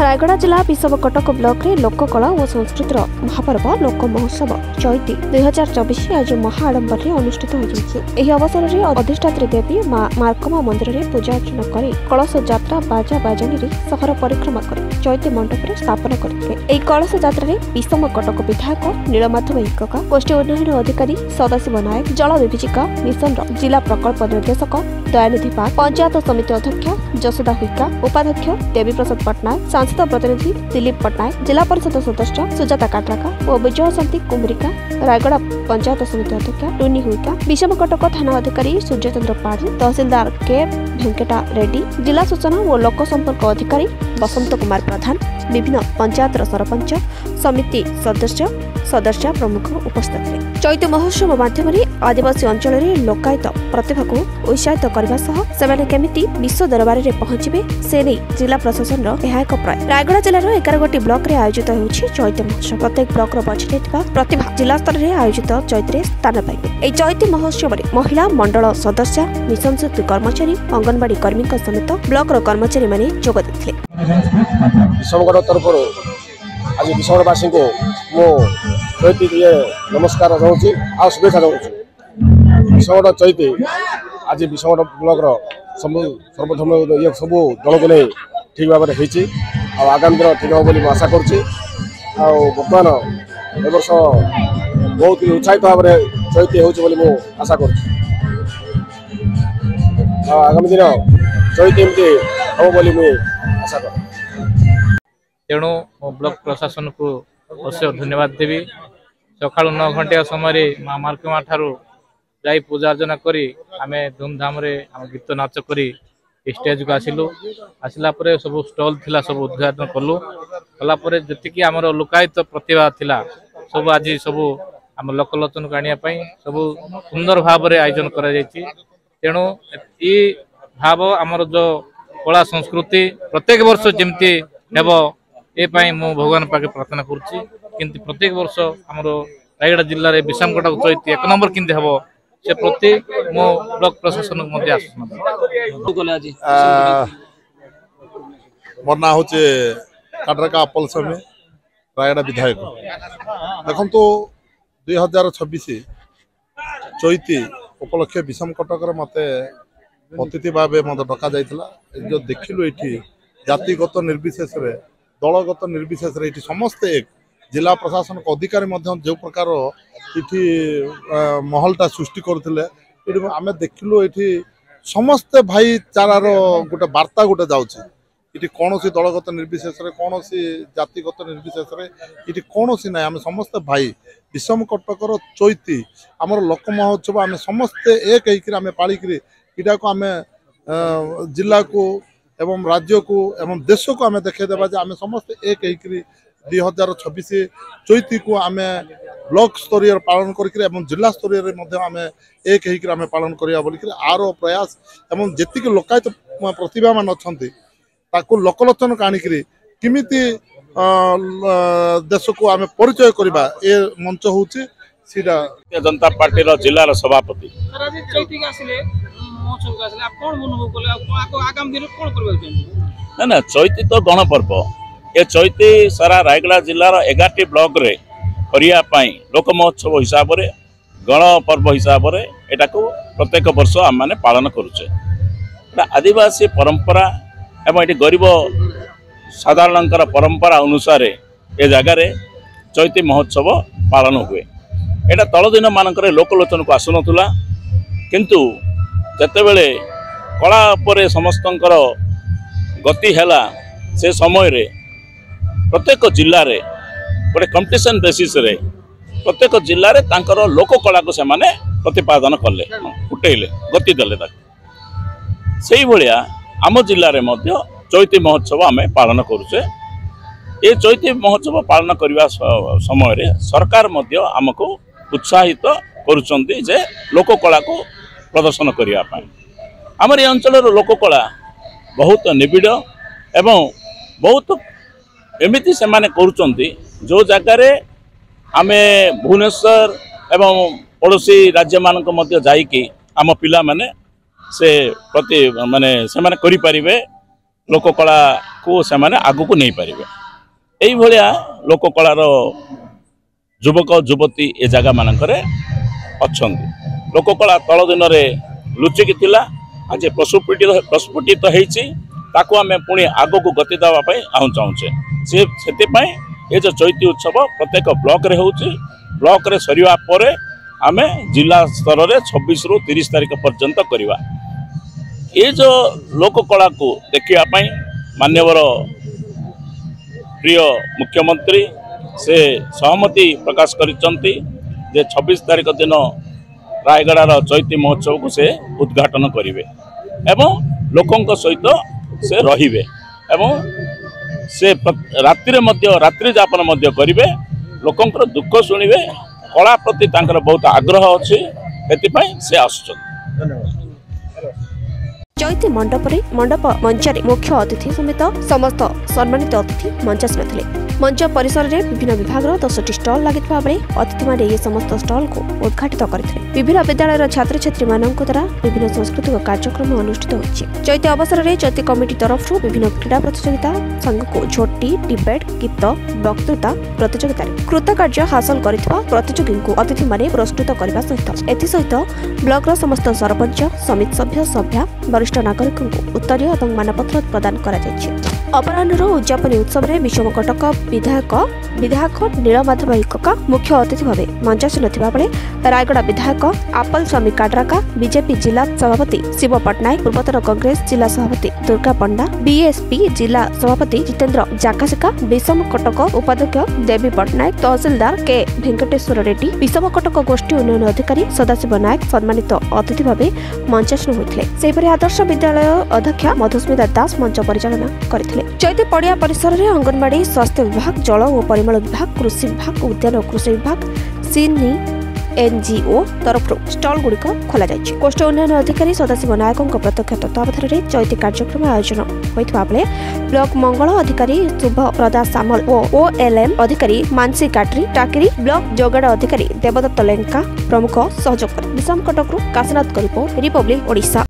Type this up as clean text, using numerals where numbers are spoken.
रायगड़ा जिला विषमकटक ब्लॉक रे लोककला और संस्कृतिर महापर्व लोक महोत्सव चैती 2024 आज महाआडंबर अनुष्ठित हो अवसर में अधिष्ठात्री देवी मां मार्कमा मंदिर में पूजा अर्चना कर कलश यात्रा बाजा बाजानी सहर परिक्रमा कर चैती मंडप में स्थापन करते। कलश यात्रा में विषमकटक विधायक नीलमाधव इक्का, गोष्ठी उन्नयन अधिकारी सदाशिव नायक, जल विभीजिका मिशन जिला प्रकल्प निर्देशक दयानिधि पाग, पंचायत समिति अध्यक्ष जसोदा हुइका, उपाध्यक्ष देवी प्रसाद पटनायक, सांसद प्रतिनिधि दिलीप पटनायक, जिला परिषद सदस्य सुजाता काटराका और विजय शांति कुमरिका, रायगड़ा पंचायत समिति अध्यक्ष टुनी हुइका, विषमकटक थाना अधिकारी सूर्यचंद्र पाढ़ी, तहसीलदार के भेंकटा रेड्डी, जिला सूचना और लोक संपर्क अधिकारी बसंत कुमार प्रधान, विभिन्न पंचायत सरपंच समिति सदस्य प्रमुख उपस्थित थे। चैत महोत्सव माध्यम आदिवासी अंचल लोकायत प्रतिभा को उत्साहित करने केमिति विश्व दरबार में पहुंचे से नहीं जिला प्रशासन एक प्राय। रायगड़ा जिलार 11 गोटी ब्लॉक रे आयोजित होछि चैत महोत्सव। प्रत्येक ब्लॉक बछिले प्रतिभा जिला स्तर में आयोजित चैत रे स्थान पाइबे। एई चैत महोत्सव में महिला मंडल सदस्य, मिशन शक्ति कर्मचारी, अंगनवाड़ी कर्मी समेत ब्लॉक कर्मचारी माने जोग देथिले। आज विषमवासी को मो चैती नमस्कार रोचे आ शुभेच्छा दूँ। विषमगढ़ चैती आज विषमगढ़ ब्लॉक सर्वप्रथम ये सब दल को नहीं ठीक भाव में होती आगामी दिन ठीक हम बोली आशा करर्तमान ए वर्ष बहुत उत्साहित भाव में चैती हो आशा कर आगामी दिन चैती एमती हम बोली आशा कर। तेणु ब्लॉक प्रशासन को अवश्य धन्यवाद देवी। सका 9 घंटा समय माँ मार्कमा ठारू जाई पूजा अर्चना करी आम धूमधाम रे आम गीत नाच करी स्टेज को आसला सब स्टॉल थिला सब उद्घाटन कलु कलापर जी आमर लोकायत प्रतिभा थिला सब आज सब आम लोकलोचन को आने सब सुंदर भाव में आयोजन करा जायछि। तेणु ये भाव आमर जो कला संस्कृति प्रत्येक वर्ष जमती हेब ए मु भगवान पाखे प्रार्थना करुच्ची। किंतु प्रत्येक वर्ष आमर रायगड़ा जिले में विषमकटक चैती 1 नंबर किंतु हेब से प्रति मो ब्लॉक प्रशासन मोर ना हूँ काटरका अपल स्वामी रायगड़ा विधायक। देखो 2026 चैती उपलक्षे विषमकटक मत अतिथि भाव मत डक जाता जो देखिलु ये जातिगत निर्विशेष दलगत निर्विशेष ये समस्ते एक जिला प्रशासन अधिकारी जो प्रकार ये महलटा सृष्टि करते आम देखिलु ये समस्ते भाईचारार गोटे वार्ता गोटे जाऊँगी ये कौन सी दलगत निर्विशेष कौन सी जातिगत निर्विशेष ये कौन सी ना आम समस्ते भाई विषमकटकर चैती आमर लोक महोत्सव आम समस्ते एक होकर पालिकी इटा को आम जिला को एवं राज्य को एवं देश को आम देखा आम समस्ते एक होकर 2026 चैती को आम ब्लॉक स्तरीय पालन करके जिला स्तरीय आम एक होकर आम पालन करा बोलिक आर प्रयास एवं जी लोकायत प्रतिभा मान अच्छा लोकलोचन को आणिक किमिति देश को आम परिचय करवा ए मंच हूँ जनता पार्टी जिलार सभापति ना ना चैती तो गणपर्व ये चैती सारा रायगड़ा जिलार 11टी ब्लॉक रे करने लोक महोत्सव हिसाब से गणपर्व हिसाब से यहाँ को प्रत्येक वर्ष आम मैंने पालन करुचे। आदिवासी परंपरा एवं ये गरीब साधारण परंपरा अनुसार ये जगार चैती महोत्सव पालन हुए। यहाँ तल दिन मानक लोकलोचन को आसुनला किंतु जते बेले कला उपरे समस्तंकर गति हैला से समय रे प्रत्येक जिल्ला रे गोटे कंपटीशन बेसिस रे प्रत्येक जिल्ला रे तांकर लोक कला को से माने प्रतिपादन कले उठेले गति देले से भलिया आम जिल्ला रे मध्य चैती महोत्सव आम पालन करुचे। ये चैती महोत्सव पालन करने समय रे सरकार मध्य आमको उत्साहित करुचंती जे लोक कला को प्रदर्शन करने आमर ये अंचल लोककला बहुत निबिड़ एवं बहुत एमती से माने करुचंती जो जगार आम भुवनेश्वर एवं पड़ोसी राज्य मानक मध्य जाइकी आम पिला माने से प्रति माने से माने करि परिबे लोककला को सेमाने आगु को नहीं पारिबे एई भलिया लोककलार युवक युवती ए जगह मानकरे अछंती लोककला तल दिन में लुचिकी थिला आज प्रस्फुटित होईची ताकू आमे पुणी आगु को गति देवा पई चाहूचे से ये जो चैती उत्सव प्रत्येक ब्लॉक रे होउची ब्लॉक रे सरिवा परे आमे जिला स्तर रे 26 रु 30 तारिख पर्यंत करिवा ये जो लोककला को देखिया पई मान्यवर प्रिय मुख्यमंत्री से सहमति प्रकाश करिसंती जे 26 तारिख दिन रायगड़ार चैती महोत्सव को से उद्घाटन करिवे एवं लोकंक सहित से रहिबे एवं से रात्रि जापन करिवे लोकंकर दुख शुणिबे कला प्रति तांकर बहुत आग्रह अच्छी से आसुछन चैती मंडप मंचरे मुख्य अतिथि समेत समस्त सम्मानित अतिथि मंचासीन थे मंच परिसर में विभिन्न विभाग 10टी स्टल लगी अतिथि मैंने ये समस्त स्टल को उद्घाटित करते विभिन्न विद्यालय छात्र छात्री द्वारा विभिन्न सांस्कृतिक कार्यक्रम अनुष्ठित होती चैती अवसर में चैती कमिटी तरफ विभिन्न क्रीड़ा प्रतियोगिता संघ को झोटी डिबेट गीत वक्तृता प्रतियोगिता कृतकार्य हासिल कर प्रतियोगी को अतिथि मैंने पुरस्कृत करने सहित ब्लॉक समस्त सरपंच समिति सभ्य सभ्या वरिष्ठ नागरिक उत्तरीय और मानपत्र प्रदान अपराह्न उद्यापन उत्सव में विषमकटक विधायक नीलमाधव कका मुख्य अतिथि भाव मंचासीन थिबाबेले रायगड़ा विधायक आपल स्वामी काड्राका बीजेपी जिला सभापति शिव पट्टनायक पूर्वतन कांग्रेस जिला सभापति दुर्गा पंडा बीएसपी जिला सभापति जितेंद्र जाकासिका विषम कटक उपाध्यक्ष देवी पट्टनायक तहसीलदार के वेंकटेश्वर रेड्डी विषम कटक गोष्ठी उन्नयन अधिकारी सदाशिव नायक सम्मानित अतिथि भाव मंचासीन होते आदर्श विद्यालय अध्यक्ष मधुस्मिता दास मंच परिचालना करथिले चैती पड़िया परिसर में अंगनवाड़ी स्वास्थ्य विभाग जल और परिमल विभाग कृषि विभाग उद्यान और कृषि विभाग सीनी एनजीओ तरफ स्टल गुड़िक खोल कोष्ठ उन्नयन अधिकारी सदाशिव नायकों प्रत्यक्ष तत्वावधान में चैती कार्यक्रम आयोजन होता बेले ब्लॉक मंगल अधिकारी शुभ प्रदा सामल और ओएलएम अधिकारी मानसी काटरी टाकरी ब्लॉक जोगाड़ अधिकारी देवदत्त लेंका प्रमुख सहयोग कर विषम कटक काशीनाथ रिपब्लिक ओडिशा।